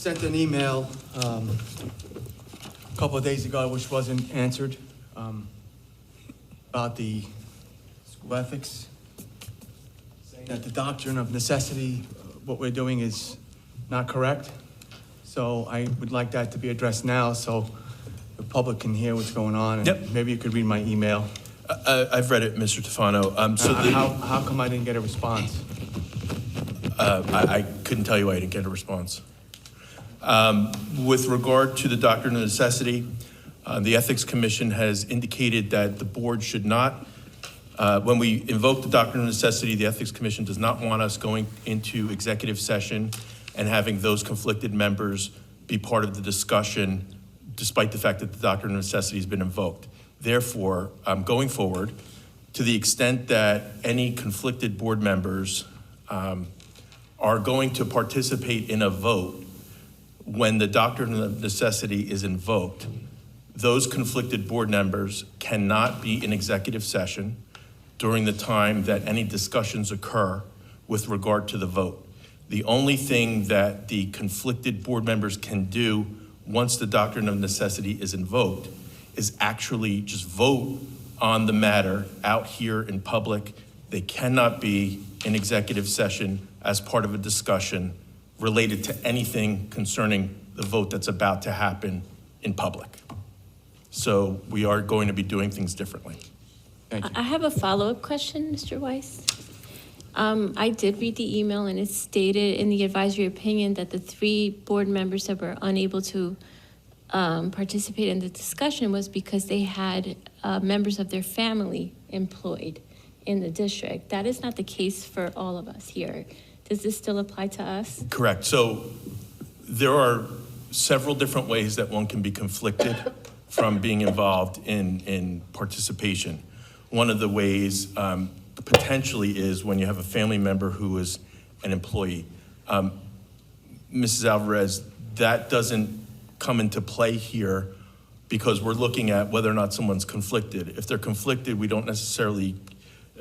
sent an email a couple of days ago, which wasn't answered, about the school ethics, saying that the doctrine of necessity, what we're doing is not correct. So I would like that to be addressed now so the public can hear what's going on. And Yep. maybe you could read my email. I've read it, Mr. Tufano. How come I didn't get a response? I couldn't tell you why I didn't get a response. With regard to the doctrine of necessity, the Ethics Commission has indicated that the board should not, when we invoke the doctrine of necessity, the Ethics Commission does not want us going into executive session and having those conflicted members be part of the discussion, despite the fact that the doctrine of necessity has been invoked. Therefore, going forward, to the extent that any conflicted board members are going to participate in a vote when the doctrine of necessity is invoked, those conflicted board members cannot be in executive session during the time that any discussions occur with regard to the vote. The only thing that the conflicted board members can do once the doctrine of necessity is invoked is actually just vote on the matter out here in public. They cannot be in executive session as part of a discussion related to anything concerning the vote that's about to happen in public. So we are going to be doing things differently. Thank you. I have a follow-up question, Mr. Weiss. I did read the email, and it stated in the advisory opinion that the 3 board members that were unable to participate in the discussion was because they had members of their family employed in the district. That is not the case for all of us here. Does this still apply to us? Correct. So there are several different ways that one can be conflicted from being involved in participation. One of the ways potentially is when you have a family member who is an employee. Mrs. Alvarez, that doesn't come into play here because we're looking at whether or not someone's conflicted. If they're conflicted, we don't necessarily,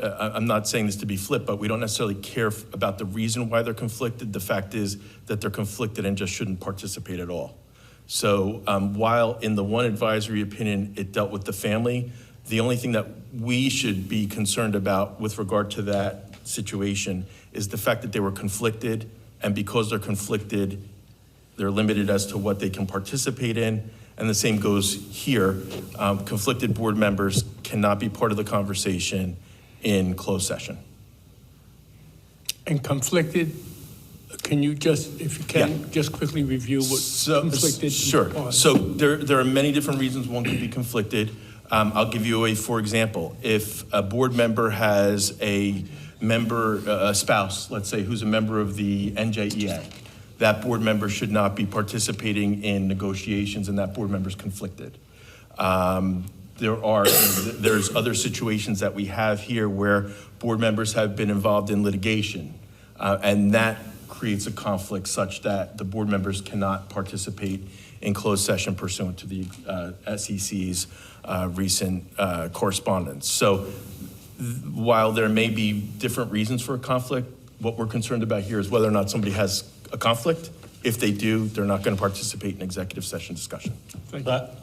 I'm not saying this to be flip, but we don't necessarily care about the reason why they're conflicted. The fact is that they're conflicted and just shouldn't participate at all. So while in the one advisory opinion, it dealt with the family, the only thing that we should be concerned about with regard to that situation is the fact that they were conflicted, and because they're conflicted, they're limited as to what they can participate in, and the same goes here. Conflicted board members cannot be part of the conversation in closed session. And conflicted, can you just, if you can, just quickly review what conflicted Sure. are? So there are many different reasons one could be conflicted. I'll give you a, for example, if a board member has a member, a spouse, let's say, who's a member of the NJEA, that board member should not be participating in negotiations, and that board member's conflicted. There's other situations that we have here where board members have been involved in litigation, and that creates a conflict such that the board members cannot participate in closed session pursuant to the SEC's recent correspondence. So while there may be different reasons for a conflict, what we're concerned about here is whether or not somebody has a conflict. If they do, they're not going to participate in executive session discussion. But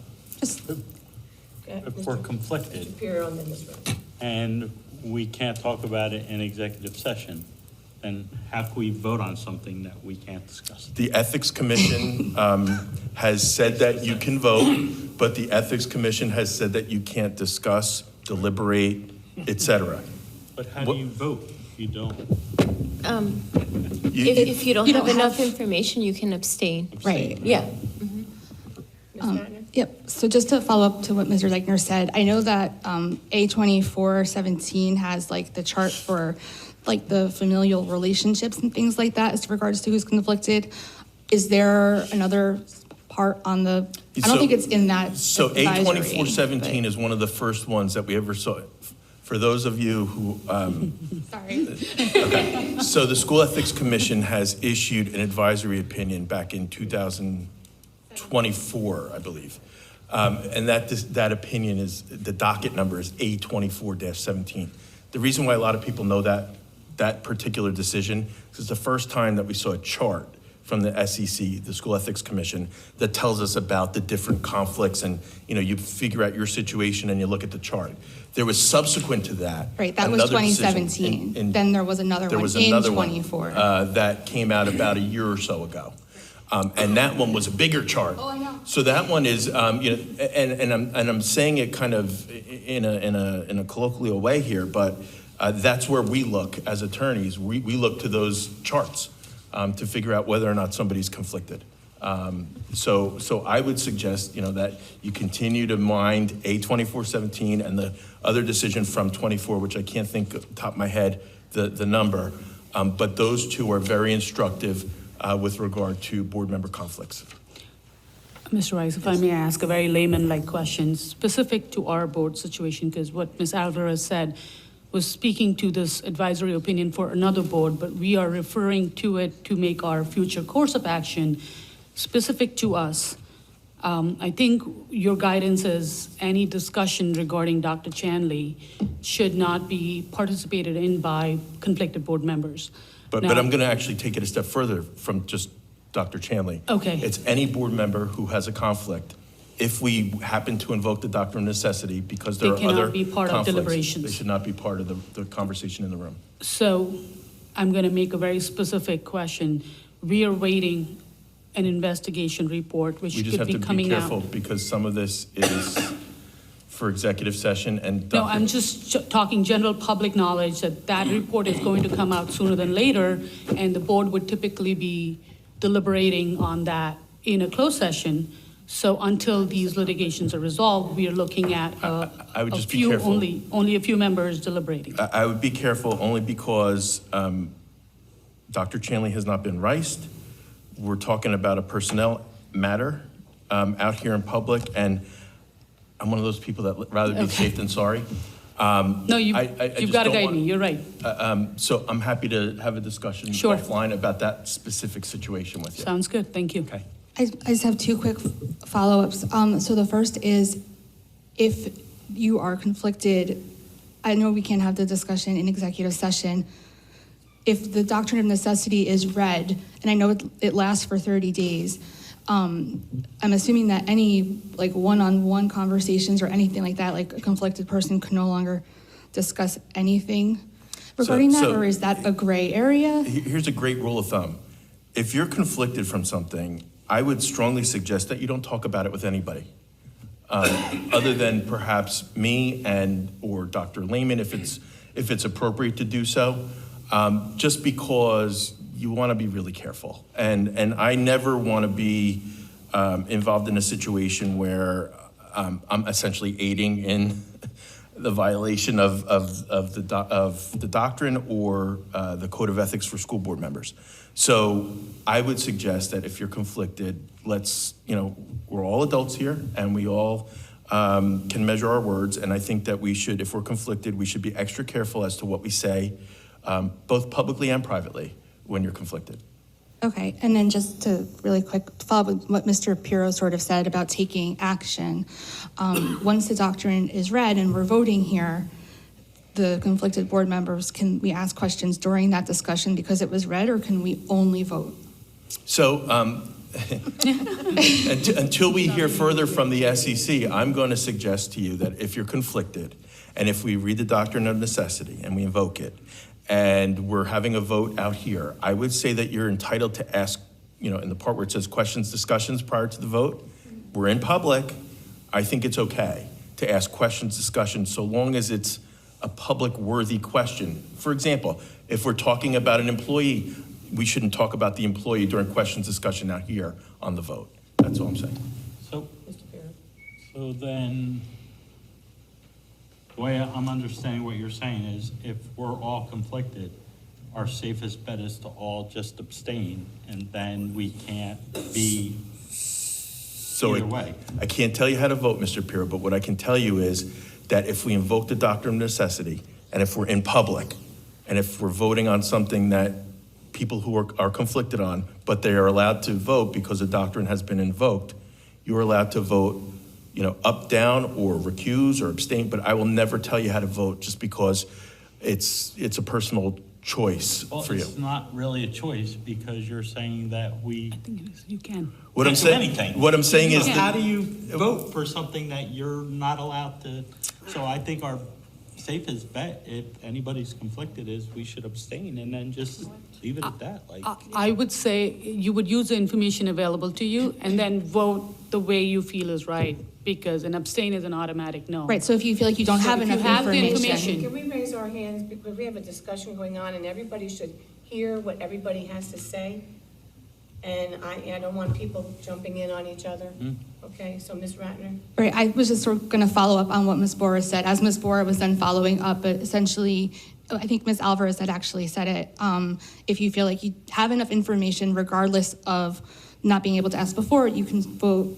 if we're conflicted Piro and then Ms. Rose. and we can't talk about it in executive session, then how can we vote on something that we can't discuss? The Ethics Commission has said that you can vote, but the Ethics Commission has said that you can't discuss, deliberate, etc. But how do you vote if you don't? If you don't have enough information, you can abstain. Right. Yeah. Yep. So just to follow up to what Mr. Ziechner said, I know that A2417 has like the chart for like the familial relationships and things like that as regards to who's conflicted. Is there another part on the, I don't think it's in that So advisory, A2417 but- is one of the first ones that we ever saw. For those of you who, Sorry. okay. So the School Ethics Commission has issued an advisory opinion back in 2024, I believe. And that opinion is, the docket number is A24-17. The reason why a lot of people know that particular decision is the first time that we saw a chart from the SEC, the School Ethics Commission, that tells us about the different conflicts, and, you figure out your situation and you look at the chart. There was subsequent to that. Right, that was another decision 2017. Then there was another there one was in another one, 24. that came out about a year or so ago. And that one was a bigger chart. Oh, I know. So that one is, and I'm saying it kind of in a colloquial way here, but that's where we look as attorneys. We look to those charts to figure out whether or not somebody's conflicted. So I would suggest, that you continue to mind A2417 and the other decision from 24, which I can't think off the top of my head the number, but those two are very instructive with regard to board member conflicts. Mr. Rice, if I may ask a very layman-like question specific to our board situation, because what Ms. Alvarez said was speaking to this advisory opinion for another board, but we are referring to it to make our future course of action specific to us. I think your guidance is any discussion regarding Dr. Chanley should not be participated in by conflicted board members. But Now- I'm going to actually take it a step further from just Dr. Chanley. Okay. It's any board member who has a conflict. If we happen to invoke the doctrine of necessity because there They are other cannot be part of conflicts, deliberations. they should not be part of the conversation in the room. So I'm going to make a very specific question. We are waiting an investigation report, which We just could have be to be coming careful out. because some of this is for executive session and. No, I'm just talking general public knowledge that that report is going to come out sooner than later, and the board would typically be deliberating on that in a closed session. So until these litigations are resolved, we are looking at I would a just be few, careful. only a few members deliberating. I would be careful only because Dr. Chanley has not been riced. We're talking about a personnel matter out here in public, and I'm one of those people that rather be safe than sorry. No, I you've just got to don't guide want- me, you're right. So I'm happy to have a discussion Sure. offline about that specific situation with you. Sounds good, thank you. Okay. I just have two quick follow-ups. So the first is, if you are conflicted, I know we can't have the discussion in executive session. If the doctrine of necessity is read, and I know it lasts for 30 days, I'm assuming that any like one-on-one conversations or anything like that, like a conflicted person can no longer discuss anything regarding that, so- or is that a gray area? Here's a great rule of thumb. If you're conflicted from something, I would strongly suggest that you don't talk about it with anybody, other than perhaps me or Dr. Lehman, if it's appropriate to do so, just because you want to be really careful. And I never want to be involved in a situation where I'm essentially aiding in the violation of the doctrine or the code of ethics for school board members. So I would suggest that if you're conflicted, we're all adults here and we all can measure our words. And I think that if we're conflicted, we should be extra careful as to what we say, both publicly and privately, when you're conflicted. Okay, and then just to really quick follow up with what Mr. Piro sort of said about taking action. Once the doctrine is read and we're voting here, the conflicted board members, can we ask questions during that discussion because it was read, or can we only vote? So until we hear further from the SEC, I'm going to suggest to you that if you're conflicted, and if we read the doctrine of necessity and we invoke it, and we're having a vote out here, I would say that you're entitled to ask, in the part where it says questions, discussions prior to the vote. We're in public. I think it's okay to ask questions, discussions, so long as it's a public-worthy question. For example, if we're talking about an employee, we shouldn't talk about the employee during questions, discussion out here on the vote. That's all I'm saying. So then, the way I'm understanding what you're saying is, if we're all conflicted, our safest bet is to all just abstain, and then we can't be So either way. I can't tell you how to vote, Mr. Piro, but what I can tell you is that if we invoke the doctrine of necessity, and if we're in public, and if we're voting on something that people who are conflicted on, but they are allowed to vote because the doctrine has been invoked, you're allowed to vote, up, down, or recuse or abstain, but I will never tell you how to vote just because it's a personal choice Well, for you. it's not really a choice because you're saying that we I think it is, you can. What I'm can't do saying, anything. what I'm saying is So how that, do you vote for something that you're not allowed to? So I think our safest bet, if anybody's conflicted, is we should abstain and then just leave it at that, like. I would say you would use the information available to you and then vote the way you feel is right, because an abstain is an automatic no. Right, so if you feel like you don't So have if you enough have the information. Can we raise our hands, because we have a discussion going on, and everybody should hear what everybody has to say? And I don't want people jumping in on each other. Okay, so Ms. Ratner? Right, I was just sort of going to follow up on what Ms. Bora said. As Ms. Bora was then following up, but essentially, I think Ms. Alvarez had actually said it. If you feel like you have enough information, regardless of not being able to ask before, you can vote.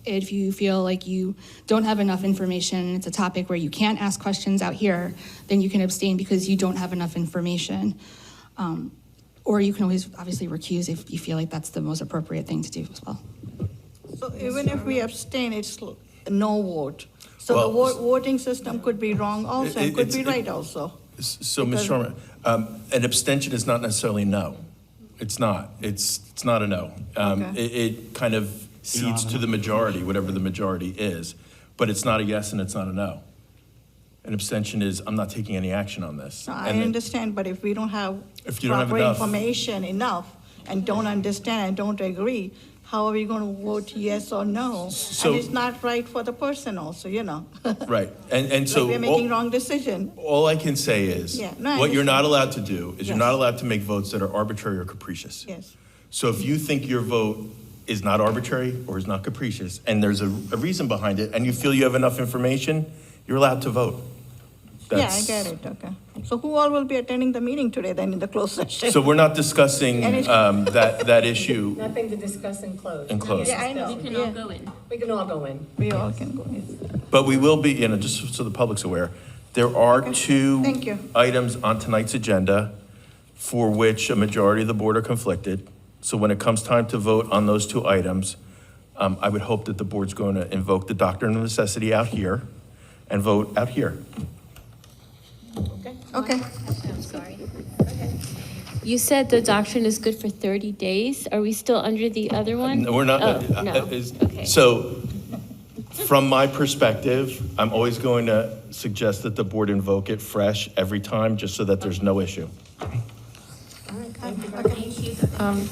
If you feel like you don't have enough information, it's a topic where you can't ask questions out here, then you can abstain because you don't have enough information. Or you can always obviously recuse if you feel like that's the most appropriate thing to do as well. So even if we abstain, it's a no vote. So the Well, voting system could be wrong also, and could be right also. so Ms. Because- Sharma, an abstention is not necessarily no. It's not. It's not a no. Okay. It kind of cedes to the majority, whatever the majority is, but it's not a yes and it's not a no. An abstention is, I'm not taking any action on this. No, I And it- understand, but if we don't have If you don't have proper enough. information enough and don't understand and don't agree, how are we going to vote yes or no? So- And it's not right for the person also, you know? Right, and so. Like we're making wrong decision. All I can say is, Yeah, no, I what you're not understand. allowed to do is you're Yes. not allowed to make votes that are arbitrary or capricious. Yes. So if you think your vote is not arbitrary or is not capricious, and there's a reason behind it, and you feel you have enough information, you're allowed to vote. Yeah, I That's- get it, okay. So who all will be attending the meeting today then in the closed session? So we're not discussing And it- that issue Nothing to discuss in closed. in closed. Yeah, I know. We can all Yeah. go in. We can all go in. We all can go. But we will be, just so the public's aware, there are two Thank you. items on tonight's agenda for which a majority of the board are conflicted. So when it comes time to vote on those two items, I would hope that the board's going to invoke the doctrine of necessity out here and vote out here. Okay. I'm sorry. You said the doctrine is good for 30 days. Are we still under the other one? No, we're not. Oh, no. Okay. So, from my perspective, I'm always going to suggest that the board invoke it fresh every time, just so that there's no issue. All right, thank you very much. Thank you.